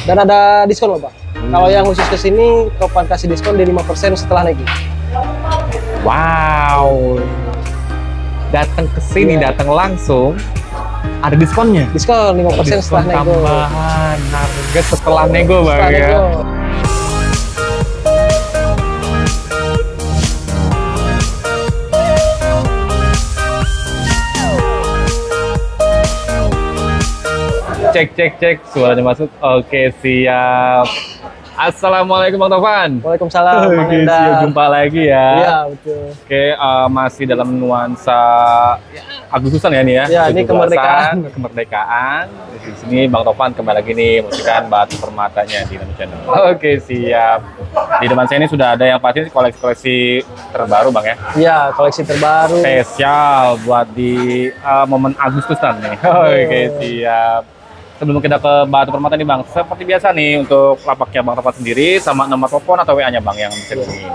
Dan ada diskon loh Bang. Kalau yang khusus kesini, Topan kasih diskon di 5% setelah naik. Wow. Datang ke sini, datang langsung, ada diskonnya. Diskon 5% setelah nego. Tambahan harga setelah nego Bang Setelah ya. nego. Cek, suaranya masuk. Oke, siap. Assalamualaikum Bang Topan. Waalaikumsalam Bang Oke, Enda. siap, jumpa lagi ya. Iya, betul. Oke, masih dalam nuansa Agustusan ya nih ya. Ya, ini 17-an, kemerdekaan. Di sini Bang Topan kembali lagi nih membersihkan batu permatanya di Indonesia. Oke, siap. Di depan saya ini sudah ada yang pasti koleksi-koleksi terbaru Bang ya. Iya, koleksi terbaru. Spesial buat di momen Agustusan nih. Oke, siap. Sebelum kita ke batu permata nih Bang, seperti biasa nih untuk lapaknya Bang Topan sendiri sama nomor telepon atau WA-nya Bang yang bisa dihubungi.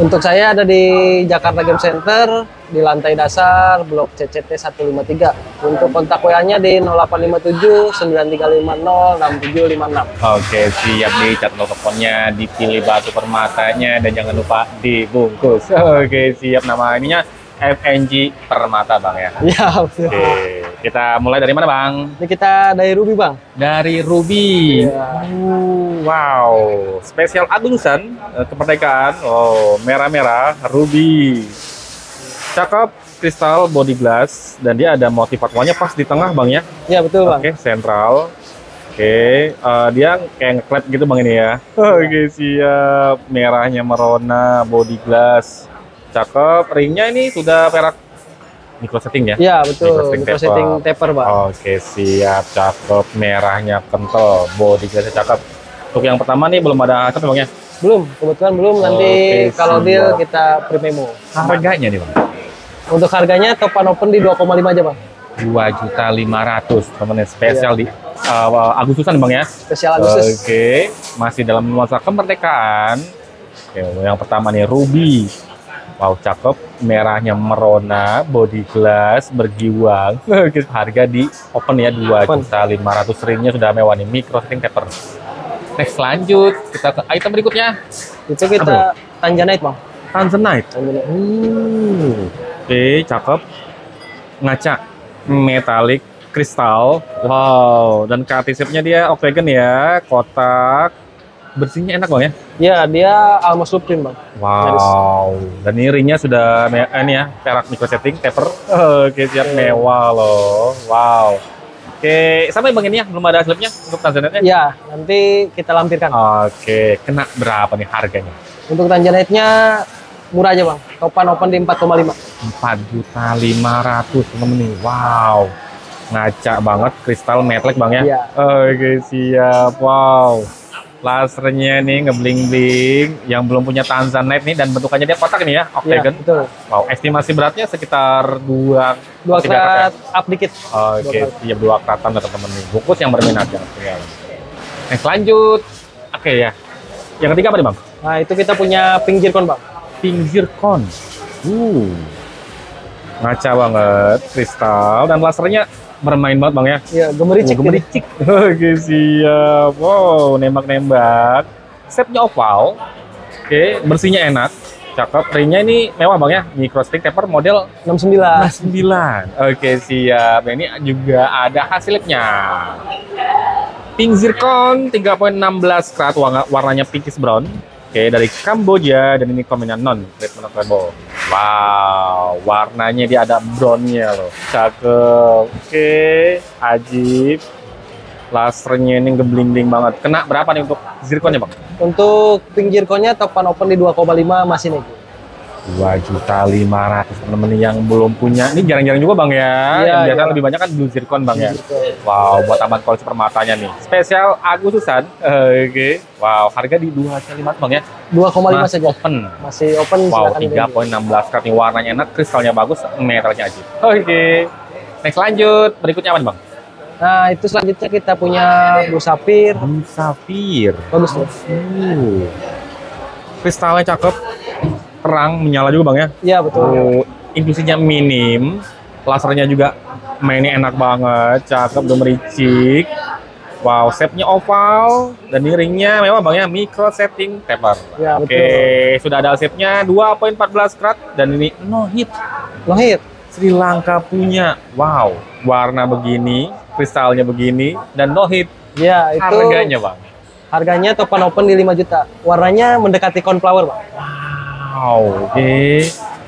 Untuk saya ada di Jakarta Game Center di lantai dasar Blok CCT 153. Untuk kontak WA-nya di 0857 9350 6756. Oke, siap nih, catat teleponnya, dipilih batu permatanya dan jangan lupa dibungkus. Oke, siap, nama ininya FNG Permata Bang ya. Iya, betul. Oke, kita mulai dari mana Bang? Ini kita dari Ruby Bang. Dari Ruby. Iya. Wow, spesial Agustusan kemerdekaan. Oh, merah-merah Ruby. Cakep, kristal body glass dan dia ada motif fatwanya pas di tengah Bang ya. Iya, betul Bang. Oke, sentral. Oke, dia kayak ngeklep gitu Bang ini ya. Oke, siap. Merahnya merona, body glass. Cakep, ringnya ini sudah perak micro setting ya? Iya, betul. Micro Setting taper Bang. Oke, siap. Cakep, merahnya kental, body glassnya cakep. Untuk yang pertama nih belum ada hasil Bang ya? Belum, kebetulan belum. Nanti Oke, kalau siap. deal kita pre-memo. Harganya nih Bang? Untuk harganya Topan Open di 2,5 aja Bang. 2.500.000 temen spesial di Agustusan Bang ya? Spesial Agustus. Oke, masih dalam nuansa kemerdekaan. Oke, yang pertama nih Ruby. Wow, cakep, merahnya merona, body glass, bergiwang. Harga di open ya 2.500.000, ringnya sudah mewah nih, micro setting taper. Next, lanjut kita ke item berikutnya. Itu kita Tanzanite Bang. Tanzanite. Tanzanite. Oke, cakep. Ngaca, metalik, kristal. Wow, dan KT-shape-nya dia octagon ya, kotak. Bersihnya enak Bang ya? Iya, dia almost looping Bang. Wow, dan ini ringnya sudah ini ya, perak micro setting, taper. Oke, siap, mewah loh. Wow. Oke, sampai Bang ini ya, belum ada slipnya untuk Tanzanite-nya? Iya, nanti kita lampirkan. Oke, kena berapa nih harganya? Untuk Tanzanite-nya murah aja Bang. Topan Open di 4,5. 4.500.000 temen nih. Wow. Ngaca banget, kristal metallic Bang ya? Iya. Oke, siap. Wow. Lasernya nih ngebling-bling, yang belum punya Tanzanite nih dan bentukannya dia kotak ini ya, octagon. Iya, betul. Wow, estimasi beratnya sekitar 2 karat up dikit. Oke, siap 2 karatan teman-teman nih. Bungkus yang berminat ya. Next, lanjut. Oke ya. Yang ketiga apa nih Bang? Nah, itu kita punya pink zircon Bang. Pink zircon. Ngaca banget, kristal dan lasernya bermain banget Bang ya. Iya, gemericik. Gemericik. Oke, siap. Wow, nembak-nembak. Shape-nya oval. Oke, bersihnya enak. Cakep. Ringnya ini mewah Bang ya. Micro stick taper model 69. 9. Oke, siap. Ini juga ada hasilnya. Pink zircon 3.16 karat, warnanya pinkish brown. Oke, dari Kamboja dan ini kombinasi non treatable. Wow, warnanya dia ada brownnya loh. Cakep. Oke, ajib. Lasernya ini ngebling-bling banget. Kena berapa nih untuk zirconnya Bang? Untuk pink zirconnya Topan Open di 2,5 masih nih. 2.500.000 temen-temen yang belum punya. Ini jarang-jarang juga Bang ya. Iya, Yang biasa iya. lebih banyak kan blue zircon Bang ya. Zircon. Wow, buat tambahan koleksi permatanya nih. Spesial Agustusan. Oke. Wow, harga di 2.500 Bang ya. 2,5 Mas saja. open. Masih open. Wow, silakan dibeli. 3.16 karat nih, warnanya enak, kristalnya bagus, metalnya aja. Oke. Next, lanjut. Berikutnya apa nih Bang? Nah, itu selanjutnya kita punya blue sapphire. Blue Sapphire. Bagus tuh. Kristalnya cakep. Terang, menyala juga Bang ya. Iya, betul. Inklusinya minim. Lasernya juga mainnya enak banget. Cakep, gemericik. Wow, shape-nya oval dan ini ringnya mewah bang ya, micro setting taper. Ya, Oke, betul. sudah ada shape-nya 2.14 karat dan ini no hit. No hit. Sri Lanka punya. Wow, warna begini, kristalnya begini dan no hit. Ya, itu Harganya bang. harganya topan open di 5 juta. Warnanya mendekati cornflower, Bang. Wow, oke.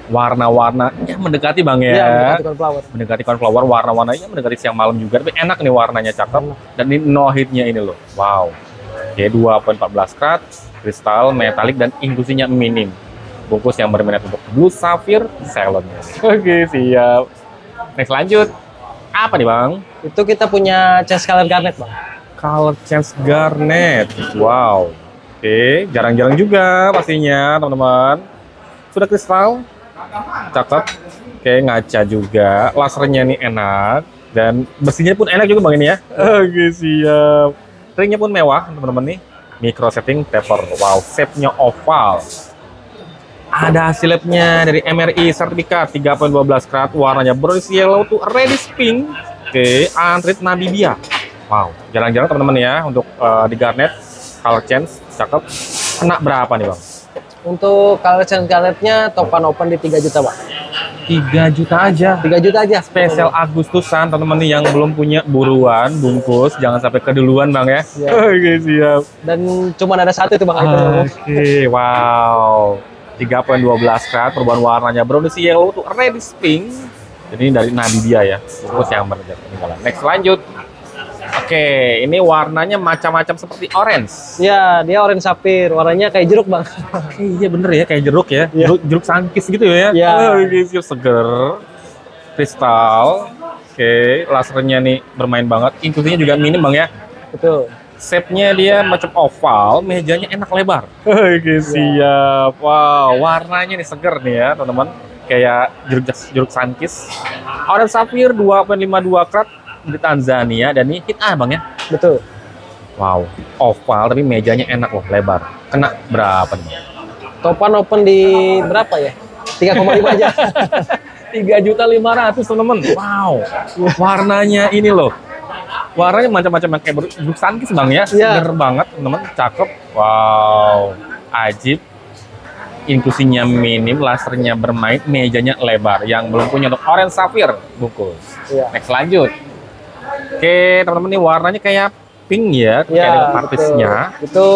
Warna-warnanya mendekati bang ya. Iya, mendekati cornflower. Mendekati cornflower, warna-warnanya mendekati siang malam juga. Tapi enak nih warnanya, cakep. Dan ini no hitnya ini loh. Wow. Oke, 2.14 karat, kristal, metalik dan inklusinya minim. Bungkus yang berminat untuk blue sapphire salonnya. Oke, siap. Next lanjut. Apa nih bang? Itu kita punya chest color garnet, Bang. Color change garnet. Wow. Oke, jarang-jarang juga pastinya teman-teman. Sudah kristal, cakep. Oke, ngaca juga. Lasernya nih enak dan bersihnya pun enak juga bang ini ya. Oke, siap. Ringnya pun mewah teman-teman nih. Micro setting taper. Wow, shape-nya oval. Ada hasil labnya dari MRI sertifikat 3.12 karat, warnanya brownish yellow to reddish pink. Oke, antrit Namibia. Wow, jarang-jarang teman-teman ya untuk di garnet color change, cakep. Kena berapa nih bang? Untuk color change garnetnya topan open di 3 juta, Bang. 3 juta aja. 3 juta aja. Spesial Agustusan teman-teman nih yang belum punya buruan bungkus, jangan sampai keduluan bang ya. Iya. Oke, siap. Dan cuma ada satu itu, Bang. Oke, wow. 3.12 karat, perubahan warnanya brownish yellow tuh reddish pink. Jadi ini dari Namibia ya, bungkus yang peninggalan. Next lanjut. Oke, ini warnanya macam-macam seperti orange. Ya, dia orange sapphire. Warnanya kayak jeruk, Bang. Iya bener ya, kayak jeruk ya. Iya. Jeruk sangkis gitu ya. Iya. Oke, siap, seger. Kristal. Oke, lasernya nih bermain banget. Inklusinya juga minim bang ya. Betul. Shape-nya dia macam oval, mejanya enak lebar. Oke, siap. Wow, warnanya nih seger nih ya, teman-teman. Kayak jeruk sangkis. Orange sapphire 2.52 karat di Tanzania dan ini hit A bang ya. Betul. Wow, oval tapi mejanya enak loh, lebar. Kena berapa nih? Topan open di berapa ya? 3,5 aja. 3.500.000 teman-teman. Wow, warnanya ini loh. Warnanya macam-macam kayak jeruk sangkis bang ya. Iya. Seger banget teman-teman, cakep. Wow, ajib. Inklusinya minim, lasernya bermain, mejanya lebar. Yang belum punya untuk orange sapphire bungkus. Iya. Next lanjut. Oke, teman-teman ini warnanya kayak pink ya, kayak Ya, dengan partisnya. Itu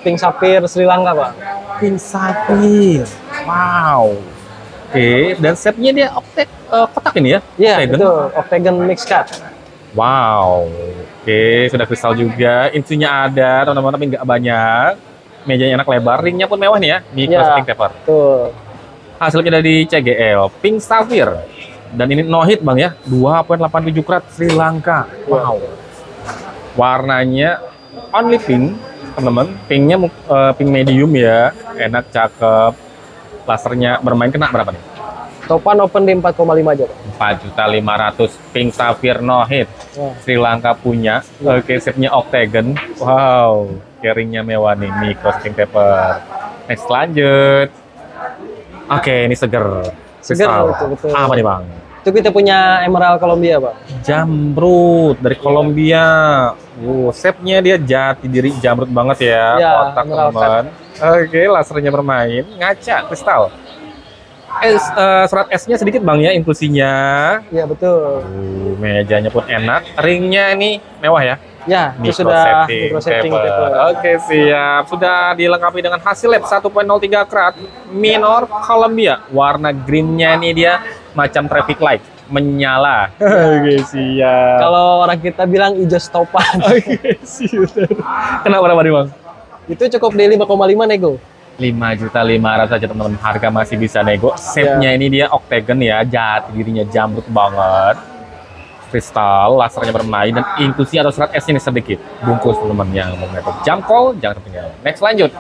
pink sapphire Sri Lanka, Bang. Pink sapphire. Wow. Oke, dan shape-nya dia kotak ini ya? Iya, Octagon. betul. Octagon mix cut. Wow. Oke, sudah kristal juga. Intinya ada, teman-teman, tapi nggak banyak. Mejanya enak lebar, ringnya pun mewah nih ya. Micro Iya. setting taper. Tuh. Hasilnya dari CGL, pink sapphire. Dan ini no hit bang ya, 2.87 karat Sri Lanka. Wow. Warnanya only pink, teman-teman. Pinknya pink medium ya, enak, cakep. Lasernya bermain, kena berapa nih? Topan open di 4,5 aja, Bang. 4.500.000, pink sapphire no hit. Ya. Sri Lanka punya. Oke, shape-nya octagon. Wow, keringnya mewah nih, micro setting taper. Next lanjut. Oke, ini seger. Seger, Kristal. betul. Apa nih bang? Itu kita punya Emerald Colombia, Bang. Jamrut dari Kolombia. Shape-nya dia jati diri jamrut banget ya, Iya, kotak emerald teman. Oke, lasernya bermain, ngaca, kristal. Serat S-nya sedikit bang ya, inklusinya. Iya, betul. Mejanya pun enak, ringnya ini mewah ya. Ya, itu Micro sudah setting micro setting taper. taper. Oke, siap. Sudah dilengkapi dengan hasil lab 1.03 karat minor Columbia. Warna greennya ini dia macam traffic light, menyala. Oke, siap. Kalau orang kita bilang hijau stopan. Oke, siap. Kenapa berapa nih bang? Itu cukup di 5,5 nego. 5.500.000 saja teman-teman, harga masih bisa nego. Shape-nya ini dia octagon ya, jati dirinya jamrut banget. Kristal, lasernya bermain dan inklusi atau serat S-nya ini sedikit. Bungkus teman-teman yang mau ngeliat jam call, jangan ketinggalan. Next lanjut.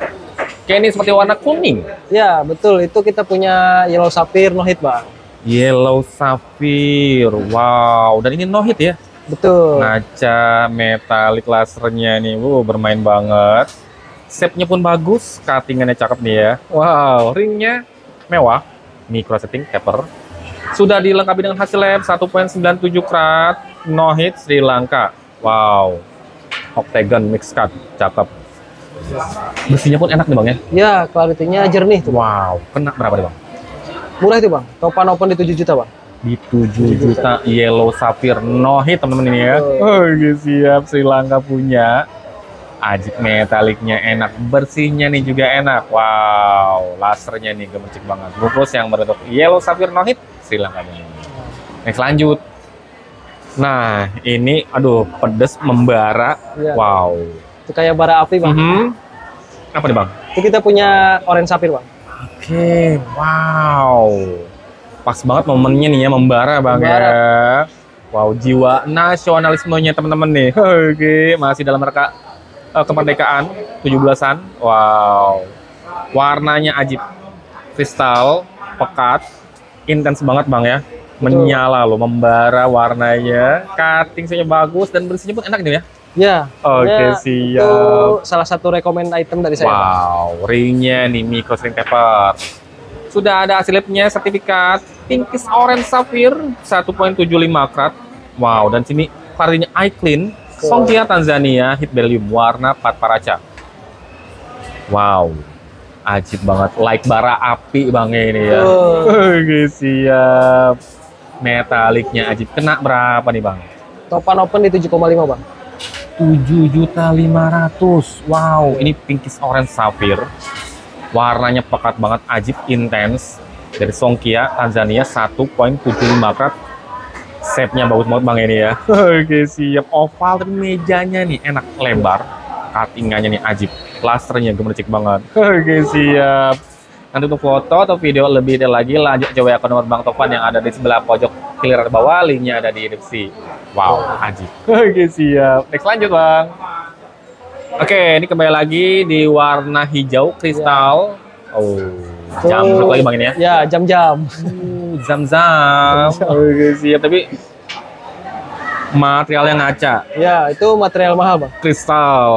Oke, ini seperti warna kuning. Ya, betul. Itu kita punya yellow sapphire no hit, Bang. Yellow sapphire, wow. Dan ini no hit ya. Betul. Ngaca, metalik lasernya nih, bermain banget. Shape-nya pun bagus, cutting-nya cakep nih ya. Wow, ringnya mewah, micro setting taper. Sudah dilengkapi dengan hasil lab 1.97 karat, no hit Sri Lanka. Wow. Octagon mix cut, cakep. Bersihnya pun enak nih bang ya. Ya, clarity-nya jernih tuh. Wow, kena berapa nih bang? Murah itu bang. Topan open di 7 juta bang. Di 7 juta yellow sapphire no hit teman-teman ini ya. Oke siap, Sri Lanka punya. Ajib metaliknya enak, bersihnya nih juga enak. Wow, lasernya nih gemercik banget. Bungkus yang berbentuk yellow sapphire no hit Sri Lanka nih. Next lanjut. Nah ini aduh pedes membara. Ya. Wow. Itu kayak bara api bang. Apa nih bang? Itu kita punya orange sapphire bang. Oke, wow. Pas banget momennya nih ya, membara bang Membara. ya. Wow, jiwa nasionalismenya teman-teman nih. Oke, masih dalam rangka kemerdekaan 17-an. Wow. Warnanya ajib. Kristal, pekat, intens banget bang ya. Menyala loh, membara warnanya. Cutting-nya bagus dan bersihnya pun enak nih ya. Ya. Oke, Ya, siap. Itu salah satu recommend item dari saya. Bang. Wow, ringnya nih micro string taper. Sudah ada hasil labnya, sertifikat Pinkish Orange Sapphire 1.75 karat. Wow, dan sini variannya iClean, Songkia Tanzania, Hit Beryllium, warna Patparaca. Wow, ajib banget, like bara api bang ini ya. Oke siap. Metaliknya ajib, kena berapa nih bang? Topan open di 7,5 bang. 7.500.000. Wow, ini Pinkish Orange Sapphire. Warnanya pekat banget, ajib, intens. Dari Songkia Tanzania 1.75 karat. Shape-nya bagus banget bang ini ya. Oke, siap. Oval tapi mejanya nih enak, lebar. Cutting-nya nih ajib. Plasternya gemercik banget. Oke, siap. Nanti untuk foto atau video lebih detail lagi, lanjut coba akun nomor Bang Topan yang ada di sebelah pojok kiri bawah, linknya ada di deskripsi. Wow, ajib. Oke, siap. Next lanjut bang. Oke, ini kembali lagi di warna hijau kristal. Oh, jamrut lagi bang ini ya? Ya, jam-jam. Zam-zam. Oke, siap. Tapi materialnya ngaca. Ya, itu material mahal bang. Kristal.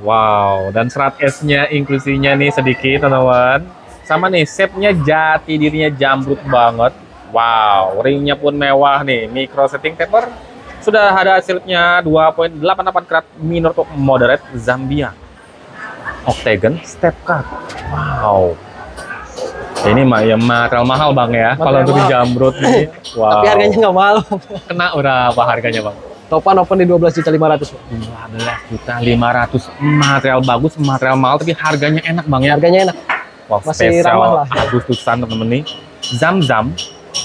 Wow, dan serat esnya inklusinya nih sedikit teman-teman. Sama nih, shape-nya jati dirinya jamrut banget. Wow, ringnya pun mewah nih. Micro setting taper. Sudah ada hasilnya 2.88 karat minor to moderate Zambia. Octagon step cut. Wow. Ini mah ya material mahal bang ya. Kalau untuk mahal. jamrut nih. Wow. Tapi harganya nggak mahal. Kena berapa harganya bang? Topan open di 12.500.000. 12.500. Material bagus, material mahal, tapi harganya enak bang ya. Harganya enak. Wow, Masih spesial ramah lah. Agustusan temen-temen nih. Zam-zam.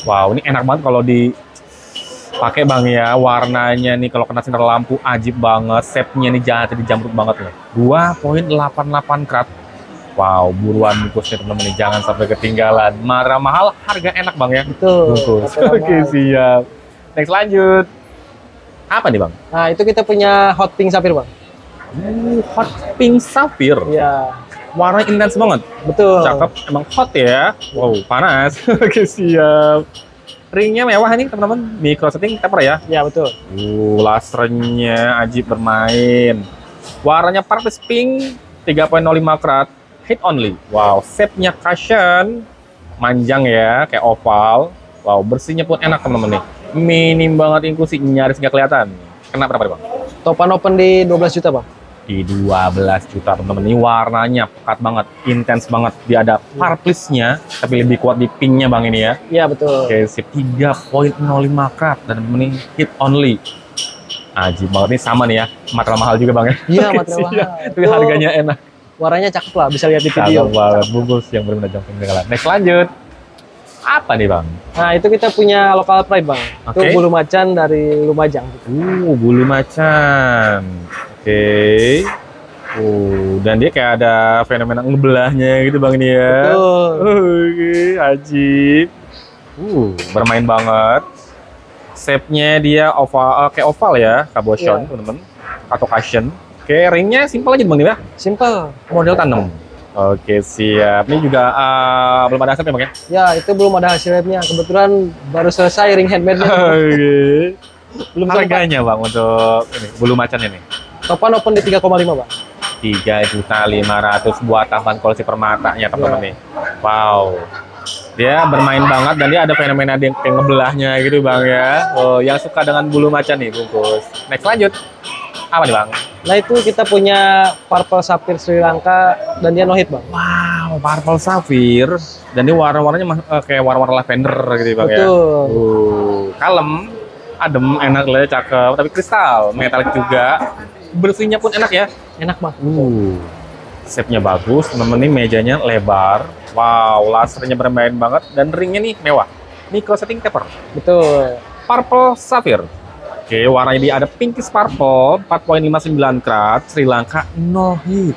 Wow, ini enak banget kalau dipakai bang ya. Warnanya nih kalau kena sinar lampu ajib banget. Shape-nya nih jati dijamrut banget loh. 2.88 karat. Wow, buruan bungkusnya temen-temen nih. Jangan sampai ketinggalan. Marah mahal, harga enak bang ya. Betul. Bungkus. Oke, siap. Next lanjut. Apa nih bang? Nah, itu kita punya hot pink sapphire bang. Hot pink sapphire. Ya, Warna intens banget. betul. Cakep, emang hot ya. Wow, panas. Oke, siap. Ringnya mewah nih teman-teman. Micro setting taper ya. Ya, betul. Lasernya ajib bermain. Warnanya purple pink, 3.05 karat. Hit only. Wow, shape-nya cushion. Manjang ya, kayak oval. Wow, bersihnya pun enak teman-teman nih. Minim banget inklusi, nyaris nggak kelihatan. Kena berapa nih bang? Topan open di 12 juta bang. Di 12 juta teman-teman. Ini warnanya pekat banget, intens banget. Dia ada purplish-nya, tapi lebih kuat di pink-nya bang ini ya. Iya, betul. Oke, sip. 3.05 karat dan ini hit only. Ajib banget nih, sama nih ya. Material mahal juga bang ya. Iya, Oke, material siap. mahal. Tapi Itu harganya enak. Warnanya cakep lah, bisa lihat di video. Cakep banget, bungkus yang benar-benar jam ketinggalan. Next lanjut. Apa nih bang? Nah, itu kita punya local pride bang. Oke. Itu bulu macan dari Lumajang. Bulu macan. Oke. Dan dia kayak ada fenomena ngebelahnya gitu bang ini ya. Betul. Oke, ajib. Bermain banget. Shape-nya dia oval, kayak oval ya, cabochon, Iya. teman-teman. Atau cushion. Oke, ringnya simpel aja bang ya. Simple. Model tanam. Oke, siap. Ini juga belum ada asap ya bang ya? Ya, itu belum ada hasil labnya. Kebetulan baru selesai ring handmade-nya. Oke. Belum sempat. Harganya bang untuk ini bulu macan ini? Topan open di 3,5 bang. 3.500.000 buat tambahan koleksi permatanya teman-teman Ya. nih. Wow. Dia bermain banget dan dia ada fenomena dia kayak ngebelahnya gitu bang ya. Oh, yang suka dengan bulu macan nih bungkus. Next lanjut. Apa nih Bang? Nah itu kita punya Purple Sapphire Sri Lanka dan dia no hit Bang. Wow, Purple Sapphire. Dan ini warna-warnanya kayak warna-warna lavender gitu ya Bang ya. Betul. Kalem, adem, enak lah, cakep. Tapi kristal, metalik juga. Bersihnya pun enak ya. Enak Bang. Shape-nya bagus, teman-teman, ini mejanya lebar. Wow, lasernya bermain banget. Dan ringnya nih mewah. Micro setting taper. Betul. Purple Sapphire. Oke, warnanya dia ada pinkish purple, 4,59 karat, Sri Lanka no hit.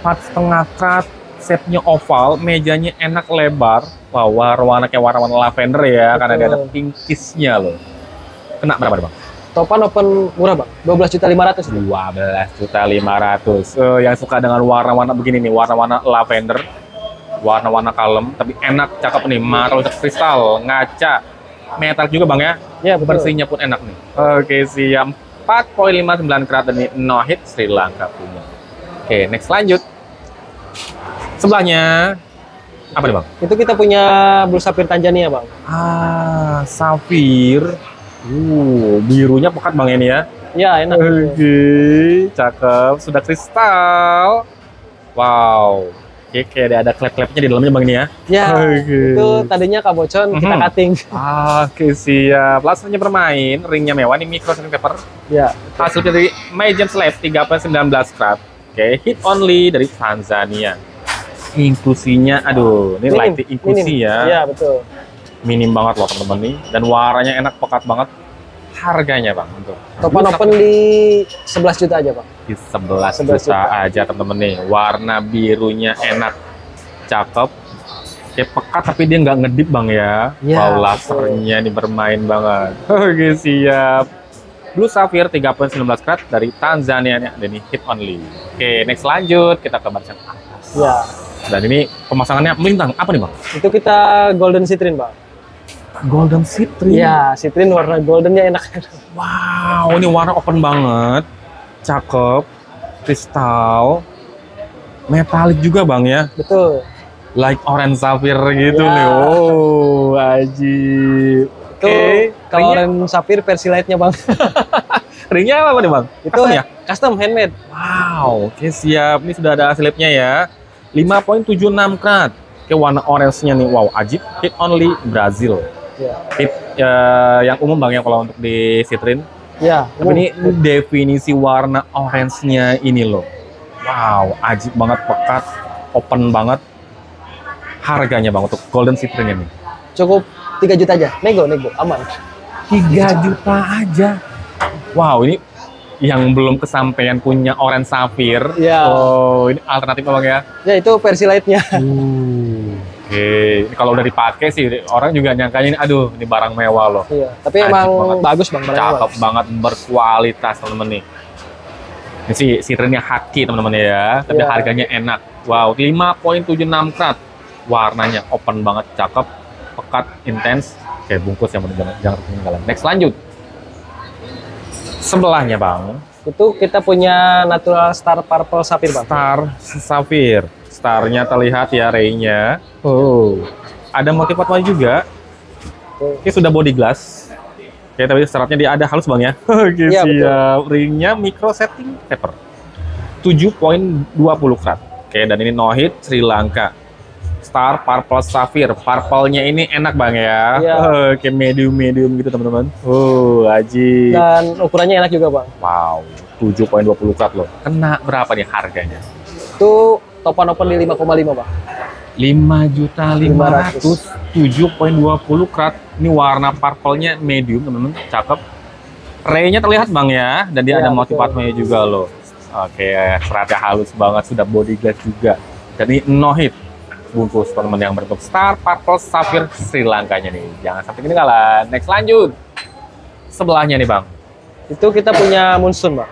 4,5 karat, shape-nya oval, mejanya enak lebar. Wow, warna kayak warna-warna lavender ya, karena dia ada pinkishnya loh. Kena berapa nih Bang? Topan open murah Bang, 12.500.000. 12.500.000. Yang suka dengan warna-warna begini nih, warna-warna lavender, warna-warna kalem, tapi enak, cakep nih, marble kristal, ngaca. Metal juga Bang ya? Ya, betul. Bersihnya pun enak nih. Oke, siap. 4,59 karat dan ini no hit Sri Lanka punya. Oke, next lanjut. Sebelahnya apa nih Bang? Itu kita punya Blue Sapphire Tanzania Bang. Sapphire. Birunya pekat Bang ini ya. Ya, enak. Oke, cakep. Sudah kristal. Wow. Oke, kayak ada klep-klepnya di dalamnya Bang ini ya. Ya, itu tadinya kabocon, kita cutting. Oke, siap. Lasernya bermain, ringnya mewah, ini micro setting paper. Ya. Hasil dari Magen Slab 3,19 karat. Oke, hit only dari Tanzania. Inklusinya, aduh, ini light inklusi ya. Iya, betul. Minim banget loh teman-teman nih. Dan warnanya enak, pekat banget. Harganya Bang untuk Topan open di 11 juta aja Bang. di 11 juta aja teman-teman nih. Warna birunya enak, cakep, kayak pekat tapi dia nggak ngedip Bang ya. Ya, wow, lasernya ini bermain banget. Oke, siap. Blue Sapphire 3,19 karat dari Tanzania nih, dan ini hit only. Oke, next lanjut kita ke barisan atas. Ya. Dan ini pemasangannya melintang. Apa nih Bang? Itu kita Golden Citrine Bang. Golden Citrine. Iya, citrine warna goldennya enak. Wow, ini warna open banget, cakep, kristal, metalik juga Bang ya. Betul. Like orange sapphire gitu Ya. nih. Oh, ajib. Itu kalau orange sapphire versi lightnya Bang. Ringnya apa nih Bang? Itu Custom ya? Custom handmade. Wow, oke siap. Ini sudah ada slipnya ya. 5,76 karat. Oke, warna orange-nya nih. Wow, ajib. Hit only Brazil. Ya. Hit yang umum Bang ya kalau untuk di citrine. Ya. Tapi ini definisi warna orange-nya ini loh. Wow, ajib banget, pekat, open banget. Harganya Bang untuk Golden Citrine ini? Cukup 3 juta aja. Nego, aman. 3 juta aja. Wow, ini yang belum kesampaian punya orange sapphire. Ya. Oh, ini alternatif Bang ya? Ya, itu versi lightnya. Oke, ini kalau udah dipakai sih orang juga nyangkanya ini, aduh, ini barang mewah loh. Iya, tapi Ajib emang banget. bagus Bang, barangnya Cakep bagus. banget, berkualitas teman-teman nih. Ini sih citrine-nya haki teman-teman ya, tapi Iya. harganya enak. Wow, 5,76 karat. Warnanya open banget, cakep, pekat, intens. Oke, bungkus yang jangan ketinggalan. Next lanjut. Sebelahnya Bang, Itu kita punya Natural Star Purple Sapphire Bang. Star Sapphire. Starnya terlihat ya, ray-nya. Oh, ada motif patwa juga. Oke, sudah body glass. Oke, tapi syaratnya dia ada halus Bang ya. Oke, Iya, siap. Ringnya micro setting taper. 7,20 karat. Oke, dan ini no hit Sri Lanka. Star Purple Sapphire. Purple-nya ini enak Bang ya. Iya. Oke, medium gitu teman-teman. Oh, ajib. Dan ukurannya enak juga Bang. Wow, 7,20 karat loh. Kena berapa nih harganya? Itu topan open di 5,5 Bang. 5.500.000, 7,20 karat. Ini warna purple-nya medium teman-teman, cakep. Ray-nya terlihat Bang ya, dan dia Ya, ada motif betul. patwanya juga loh. Oke, seratnya halus banget, sudah body glass juga. Dan ini no hit bungkus teman-teman yang berbentuk Star Purple Sapphire Sri Lankanya nih. Jangan sampai ketinggalan. Next lanjut. Sebelahnya nih Bang, Itu kita punya Moonstone Bang.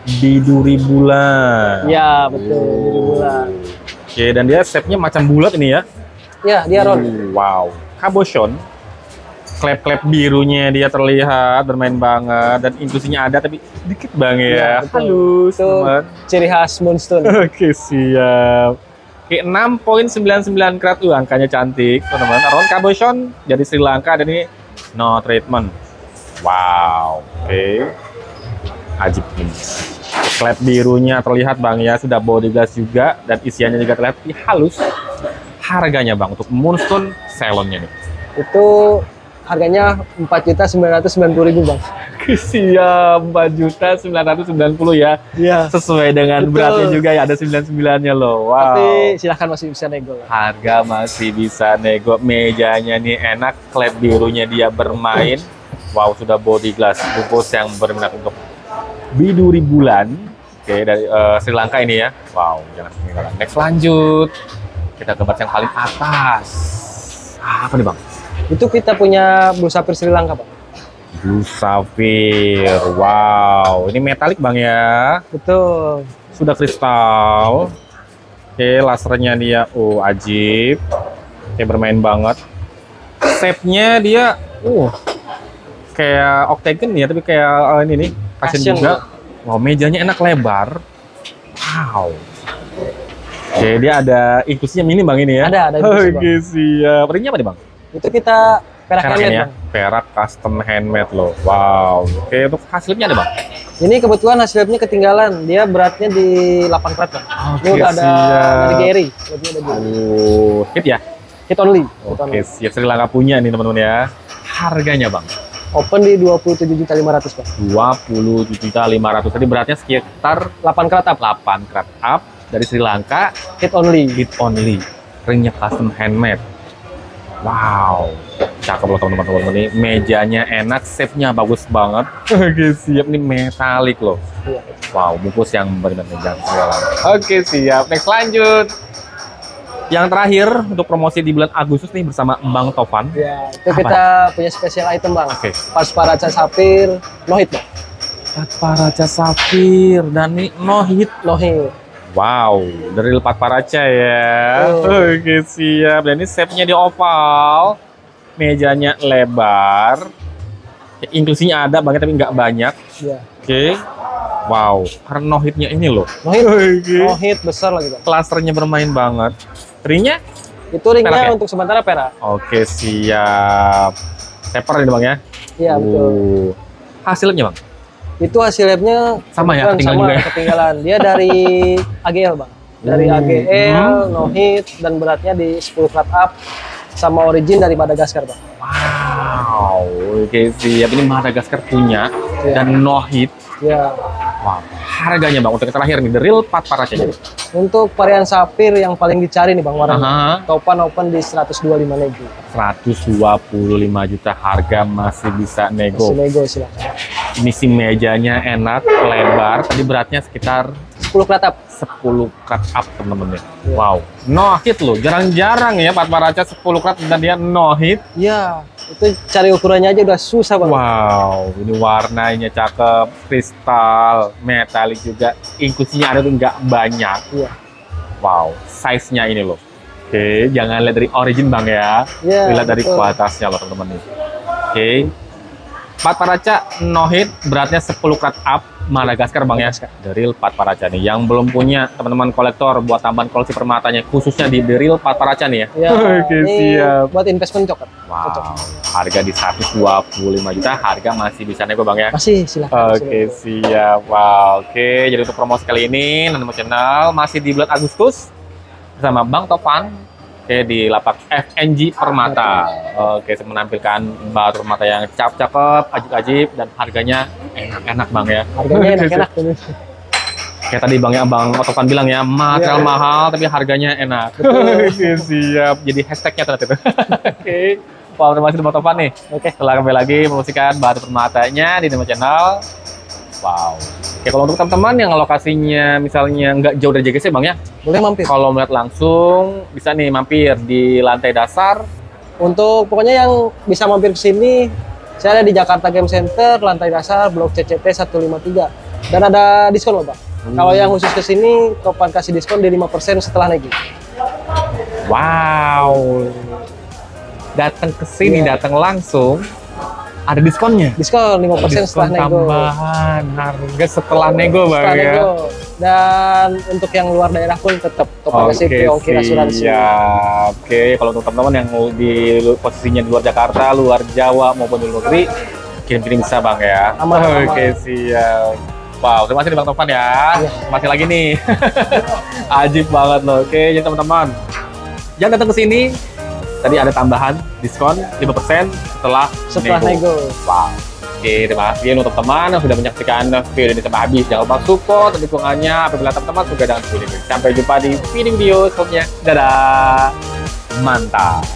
biduri bulan. Ya, betul. Biduri bulan. Oke, dan dia shape-nya macam bulat ini ya. Ya, dia round. Wow, cabochon. Klep-klep birunya dia terlihat bermain banget, dan inklusinya ada tapi dikit Bang ya. Ya, betul. Halus, Itu teman. ciri khas Moonstone. Oke, siap. Oke, 6,99 karat tuh angkanya cantik, teman-teman. Aron cabochon dari Sri Lanka, dan ini no treatment. Wow, oke. Ajib nih. Klep birunya terlihat Bang ya, sudah body glass juga dan isiannya juga terlihat halus. Harganya Bang untuk Moonstone Salonnya nih. Itu harganya 4.990.000 Bang. Siap, 4.990 ya. Iya. Sesuai dengan Betul. beratnya juga ya, ada 99-nya loh. Wow. Tapi silahkan masih bisa nego. Harga masih bisa nego. Mejanya nih enak, klep birunya dia bermain. Wow, sudah body glass, bungkus yang berminat untuk biduri bulan. Oke, dari Sri Lanka ini ya. Wow, jangan ketinggalan. Next lanjut. Kita ke bat yang paling atas. Apa nih Bang? Itu kita punya Blue Sapphire Sri Lanka Bang. Blue Sapphire. Wow, ini metalik Bang ya. Betul. Sudah kristal. Oke, lasernya dia ajib. Oke, bermain banget. Shape-nya dia kayak octagon ya, tapi kayak ini nih, passion juga. Wow, mejanya enak lebar. Wow. Oke, dia ada inklusinya mini Bang ini ya. Ada inklusi, Bang. Oke, siap. Ringnya apa nih Bang? Itu kita perak handmade ya. Bang. Perak custom handmade loh. Wow. Oke, untuk hasilnya ada Bang? Ini kebetulan hasilnya ketinggalan. Dia beratnya di 8 karat Bang. Ini Oke, udah ada siap. dari Gary. Lebih ada Gary. Hit ya? Hit only. Oke, siap. Sri Lanka punya nih teman-teman ya. Harganya Bang? Open di 27.500 Bang. 27.500. Tadi beratnya sekitar 8 karat up. 8 karat up dari Sri Lanka. Hit only. Hit only. Ringnya custom handmade. Wow. Cakep loh teman-teman ini. Mejanya enak, shape-nya bagus banget. Oke, siap nih metalik loh. Iya. Wow, bungkus yang berminat meja. Oke, siap. Next lanjut. Yang terakhir untuk promosi di bulan Agustus nih bersama Bang Tovan. Ya, itu kita punya spesial item Bang. Oke. Pasparaca Sapphire no hit Bang. Patparaca Sapphire dan nih no hit. No hit. Wow, dari Patparaca ya. Oke, siap. Dan ini shape-nya di oval. Mejanya lebar. Inklusinya ada banget tapi nggak banyak. Iya. Oke. Wow, karena no hitnya ini loh. No hit. Oke. No hit besar lagi Bang. Klasternya bermain banget. Ringnya? Itu ringnya Perak ya? untuk sementara perak. Oke, siap. Taper ini Bang ya? Iya, betul. Hasilnya Bang? Itu hasil labnya Sama ya, kebetulan ketinggalan juga ya? ketinggalan. Dia dari AGL Bang. Dari AGL, no hit, dan beratnya di 10 karat up. Sama origin dari Madagaskar Bang. Wow, oke siap. Ini Madagaskar punya Iya. dan no hit. Ya. Wow, harganya Bang untuk yang terakhir nih, the real Patparaca. Untuk varian sapphire yang paling dicari nih Bang warnanya. Aha. Topan open di 125 nego. 125 juta harga masih bisa nego. Masih nego silakan. Ini si mejanya enak, lebar. Tadi beratnya sekitar 10 karat up. 10 karat up temen-temen. Iya. Wow, no hit loh. Jarang-jarang ya Patparaca 10 karat dan dia no hit. Iya, itu cari ukurannya aja udah susah Bang. Wow, ini warnanya cakep, kristal, metalik juga. Inklusinya ada tuh nggak banyak. Iya. Wow, size-nya ini loh. Oke, jangan lihat dari origin Bang ya. Iya, Lihat dari betul. kualitasnya loh teman-teman nih. Oke. Patparaca no hit, beratnya 10 karat up, Madagaskar Bang ya. The real Patparaca nih. Yang belum punya teman-teman kolektor buat tambahan koleksi permatanya, khususnya di The Real Patparaca nih ya. Ya, Oke, ini siap. buat investment cocok. Cocok. Wow, harga di 125 juta, harga masih bisa nego Bang ya. Masih silakan. Oke, siap. Wow, oke. Jadi untuk promosi kali ini, Nano Channel masih di bulan Agustus bersama Bang Tovan. Oke, di lapak FNG Permata. Oke, saya menampilkan baru permata yang cakep-cakep, ajib-ajib, dan harganya enak-enak Bang ya. Harganya enak-enak. Kayak tadi Bang ya, Bang Tovan bilang ya, material Iya. mahal tapi harganya enak. Betul. Oke, siap. Jadi hashtagnya ternyata itu. Oke. Wow, terima kasih Bang Tovan nih. Oke. Setelah kembali lagi mempromosikan baru permatanya di Nano Channel. Wow. Oke, kalau untuk teman-teman yang lokasinya misalnya nggak jauh dari JGC Bang ya, Boleh mampir. kalau melihat langsung bisa nih mampir di lantai dasar. Untuk pokoknya yang bisa mampir ke sini, saya ada di Jakarta Game Center, lantai dasar, Blok CCT 153. Dan ada diskon loh Bang. Kalau yang khusus ke sini, Topan kasih diskon di 5% setelah nego. Wow. Datang ke sini, Iya. datang langsung, ada diskonnya. Diskon 5% Diskon setelah nego. tambahan harga setelah nego Bang Setelah ya. nego. Dan untuk yang luar daerah pun tetap Topan kasih free ongkir asuransi. siap. Oke, kalau untuk teman-teman yang di posisinya di luar Jakarta, luar Jawa maupun di luar negeri, kirim-kirim bisa Bang ya. Aman, aman. Oke, siap. Wow, terima kasih nih Bang Tovan ya. Iya. Masih lagi nih. Ajib banget loh. Oke, jadi teman-teman, jangan datang ke sini. Tadi ada tambahan diskon 5% setelah nego. Wow. Oke, terima kasih untuk teman-teman yang sudah menyaksikan video ini sampai habis. Jangan lupa support dan dukungannya apabila teman-teman suka dengan video ini. Sampai jumpa di video-video selanjutnya. Dadah. Mantap.